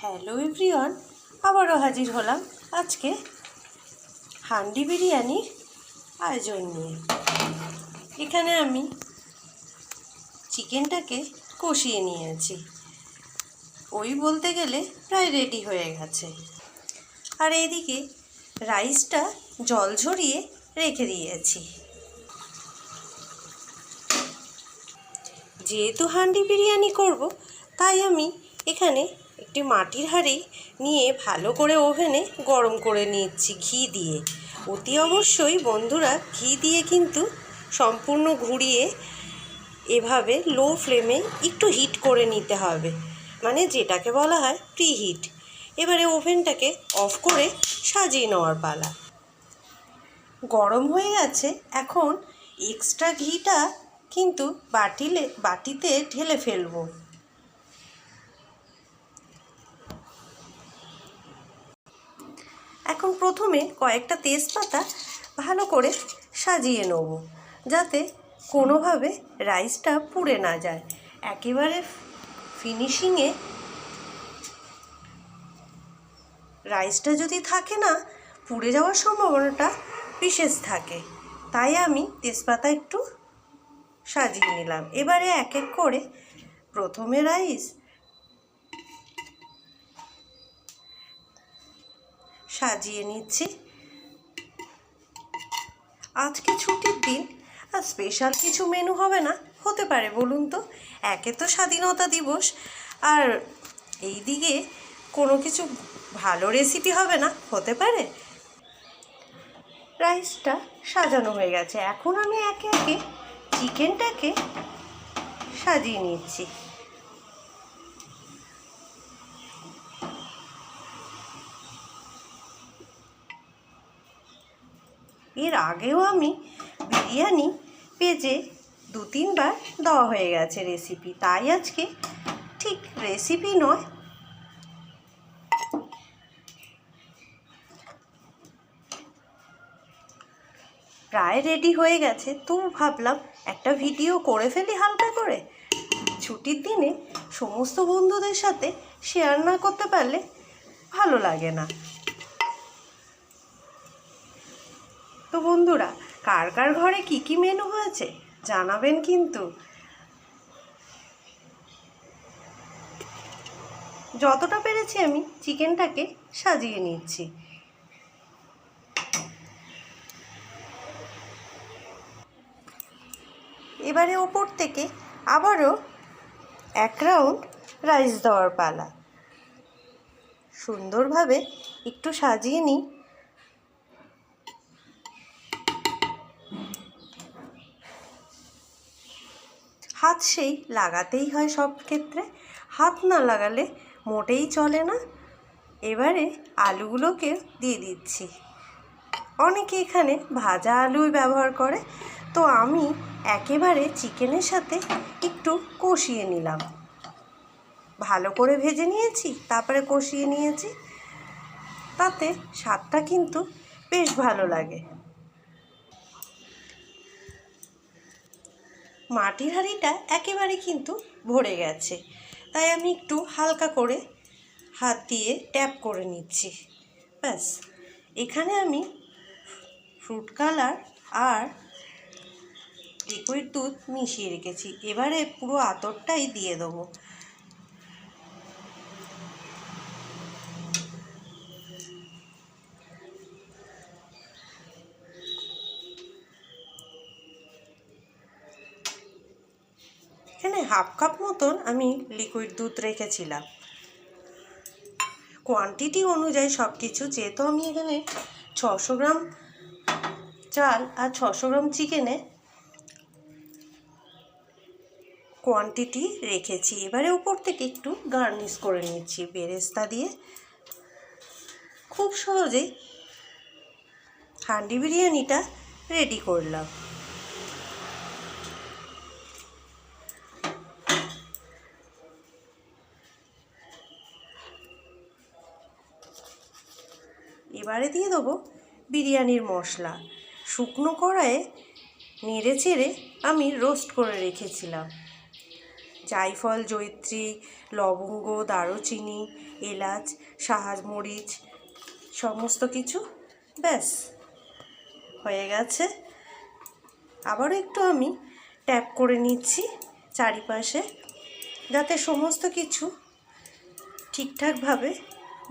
Hello everyone, আবারও হাজির হলাম আজকে হান্ডি বিরিয়ানির আয়োজন নিয়ে। এখানে আমি চিকেনটাকে কষিয়ে নিয়েছি, ওই বলতে গেলে প্রায় রেডি হয়ে গেছে। আর এইদিকে রাইসটা জল ঝরিয়ে রেখে দিয়েছি। যেহেতু হান্ডি বিরিয়ানি করব, তাই আমি এখানে একটি মাটির হাঁড়ি নিয়ে ভালো করে ওভেনে গরম করে নিচ্ছি ঘি দিয়ে। অতি অবশ্যই বন্ধুরা ঘি দিয়ে কিন্তু সম্পূর্ণ ঘুরিয়ে এভাবে লো ফ্লেমে একটু হিট করে নিতে হবে, মানে যেটাকে বলা হয় প্রি হিট। এবারে ওভেনটাকে অফ করে সাজিয়ে নেওয়ার পালা। গরম হয়ে গেছে, এখন এক্সট্রা ঘিটা কিন্তু বাটিতে ঢেলে ফেলবো। এখন প্রথমে কয়েকটা তেজপাতা ভালো করে সাজিয়ে নেব, যাতে কোনোভাবে রাইসটা পুড়ে না যায়। একেবারে ফিনিশিংয়ে রাইসটা যদি থাকে না, পুড়ে যাওয়ার সম্ভাবনাটা বিশেষ থাকে। তাই আমি তেজপাতা একটু সাজিয়ে নিলাম। এবারে এক এক করে প্রথমে রাইস সাজিয়ে নিচ্ছি। আজকে ছুটির দিন, আর স্পেশাল কিছু মেনু হবে না, হতে পারে বলুন তো? একে তো স্বাধীনতা দিবস, আর এই দিকে কোনো কিছু ভালো রেসিপি হবে না, হতে পারে? রাইসটা সাজানো হয়ে গেছে, এখন আমি একে একে চিকেনটাকে সাজিয়ে নিচ্ছি। এর আগেও আমি বিরিয়ানি পেজে 2-3 বার দেওয়া হয়ে গেছে রেসিপি, তাই আজকে ঠিক রেসিপি নয়, প্রায় রেডি হয়ে গেছে। তো ভাবলাম একটা ভিডিও করে ফেলি হালকা করে। ছুটির দিনে সমস্ত বন্ধুদের সাথে শেয়ার না করতে পারলে ভালো লাগে না। তো বন্ধুরা, কার কার ঘরে কি কি মেনু হয়েছে জানাবেন কিন্তু। যতটা পেরেছি আমি চিকেনটাকে সাজিয়ে নিচ্ছি। এবারে ওপর থেকে আবারও 1 রাউন্ড রাইস দেওয়ার পালা। সুন্দরভাবে একটু সাজিয়ে নিই। হাত সেই লাগাতেই হয় সব ক্ষেত্রে, হাত না লাগালে মোটেই চলে না। এবারে আলুগুলোকে দিয়ে দিচ্ছি। অনেকে এখানে ভাজা আলুই ব্যবহার করে, তো আমি একেবারে চিকেনের সাথে একটু কষিয়ে নিলাম। ভালো করে ভেজে নিয়েছি, তারপরে কষিয়ে নিয়েছি, তাতে স্বাদটা কিন্তু বেশ ভালো লাগে। মাটির হাঁড়িটা একেবারে কিন্তু ভরে গেছে, তাই আমি একটু হালকা করে হাত দিয়ে ট্যাপ করে নিচ্ছি। ব্যাস, এখানে আমি ফ্রুট কালার আর লিকুইড দুধ মিশিয়ে রেখেছি। এবারে পুরো আতরটাই দিয়ে দেবো। এখানে হাফ কাপ মতন আমি লিকুইড দুধ রেখেছিলাম। কোয়ান্টিটি অনুযায়ী সব কিছু, যেহেতু আমি এখানে 600 গ্রাম চাল আর 600 গ্রাম চিকেনে কোয়ান্টিটি রেখেছি। এবারে উপর থেকে একটু গার্নিশ করে নিচ্ছি বেরেস্তা দিয়ে। খুব সহজেই হান্ডি বিরিয়ানিটা রেডি করলাম। এবারে দিয়ে দেবো বিরিয়ানির মশলা। শুকনো কড়াইয়ে নেড়ে চেড়ে আমি রোস্ট করে রেখেছিলাম। জায়ফল, জয়িত্রী, লবঙ্গ, দারুচিনি এলাচ, শাহমরিচ সমস্ত কিছু, ব্যাস হয়ে গেছে। আবারও একটু আমি ট্যাপ করে নিচ্ছি চারিপাশে, যাতে সমস্ত কিছু ঠিকঠাকভাবে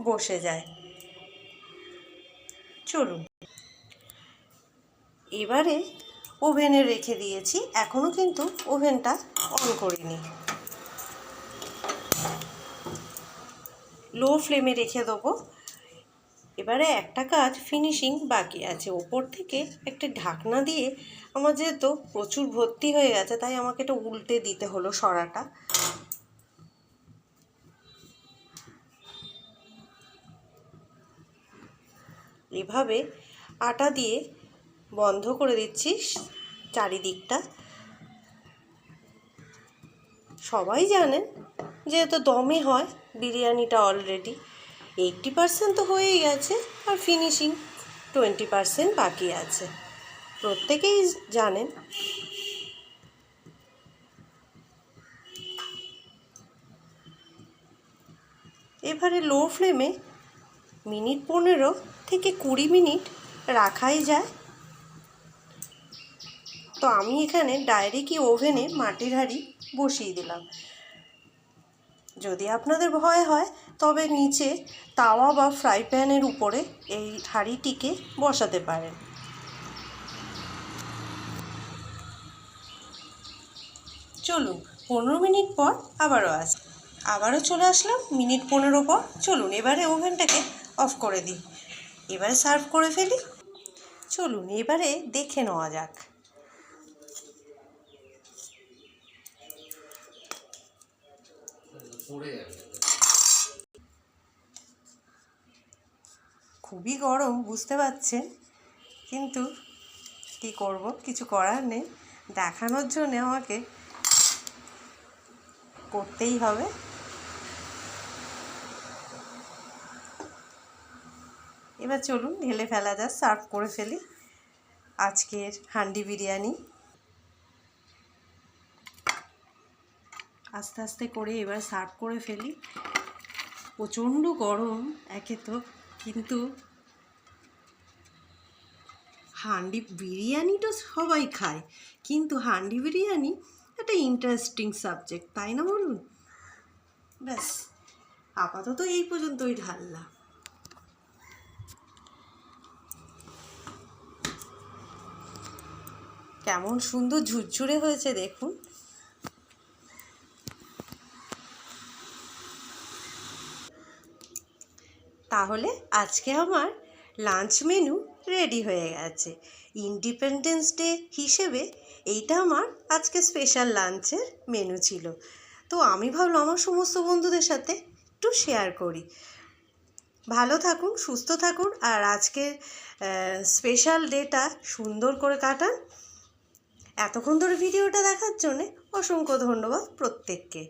বসে যায়। চলুন, এবারে ওভেনে রেখে দিয়েছি, এখনও কিন্তু ওভেনটা অন করিনি। লো ফ্লেমে রেখে দেবো। এবারে একটা কাজ ফিনিশিং বাকি আছে, ওপর থেকে একটা ঢাকনা দিয়ে, আমার যেহেতু প্রচুর ভর্তি হয়ে গেছে তাই আমাকে এটা উল্টে দিতে হলো সরাটা। এভাবে আটা দিয়ে বন্ধ করে দিচ্ছি চারিদিকটা। সবাই জানেন যেহেতু দমে হয় বিরিয়ানিটা, অলরেডি 80% তো হয়েই গেছে, আর ফিনিশিং 20% বাকি আছে, প্রত্যেকেই জানেন। এবারে লো ফ্লেমে মিনিট 15 থেকে 20 মিনিট রাখাই যায়। তো আমি এখানে ডাইরেক্টই ওভেনে মাটির হাঁড়ি বসিয়ে দিলাম। যদি আপনাদের ভয় হয় তবে নিচে তাওয়া বা ফ্রাই প্যানের উপরে এই হাঁড়িটিকে বসাতে পারেন। চলুন 15 মিনিট পর আবারও চলে আসলাম মিনিট 15 পর। চলুন এবারে ওভেনটাকে অফ করে দিই, এবারে সার্ভ করে ফেলি। চলুন এবারে দেখে নেওয়া যাক। খুবই গরম বুঝতে পারছেন, কিন্তু কি করব, কিছু করার নেই, দেখানোর জন্য আমাকে করতেই হবে। এবার চলুন ঢেলে ফেলা যাক, সার্ভ করে ফেলি আজকের হান্ডি বিরিয়ানি। আস্তে আস্তে করে এবার সার্ভ করে ফেলি। প্রচণ্ড গরম একে তো, কিন্তু হান্ডি বিরিয়ানি তো সবাই খায়, কিন্তু হান্ডি বিরিয়ানি একটা ইন্টারেস্টিং সাবজেক্ট, তাই না বলুন? ব্যাস আপাতত এই পর্যন্তই ঢাললাম। কেমন সুন্দর ঝুরঝুরে হয়েছে দেখুন। তাহলে আজকে আমার লাঞ্চ মেনু রেডি হয়ে গেছে। ইন্ডিপেন্ডেন্স ডে হিসেবে এইটা আমার আজকে স্পেশাল লাঞ্চের মেনু ছিল। তো আমি ভাবলাম আমার সমস্ত বন্ধুদের সাথে একটু শেয়ার করি। ভালো থাকুন, সুস্থ থাকুন, আর আজকের স্পেশাল ডেটা সুন্দর করে কাটান। এতক্ষণ ধরে ভিডিওটা দেখার জন্যে অসংখ্য ধন্যবাদ প্রত্যেককে।